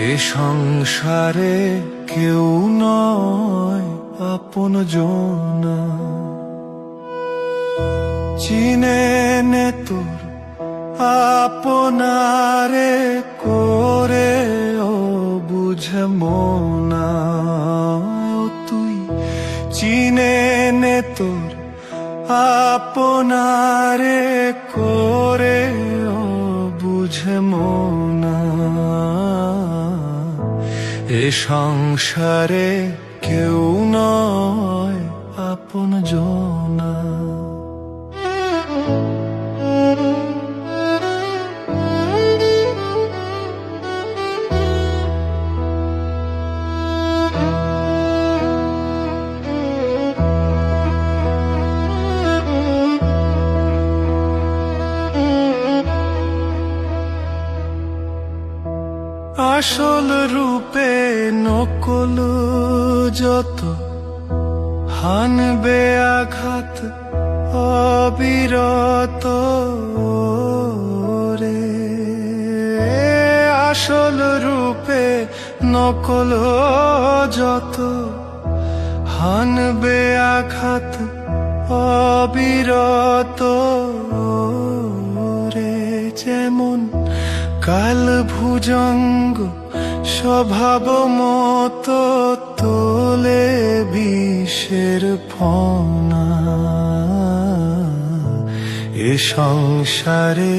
এ সংসারে কেউ নয় আপনজন, চিনে নে তোর আপনারে করে ও বুঝে মনা। তুই চিনে নে তোর আপনারে করে ও বুঝে মনা। এ সংসারে কেউ নয় আপনজন। আসল রূপে নকল যত, হানবে আঘাত অবিরত রে। আসল রূপে নকল যত, হানবে আঘাত অবিরত রে। যেমন কাল ভুজঙ্গ স্বভাব মতো তোলে বিষের ফনা। এ সংসারে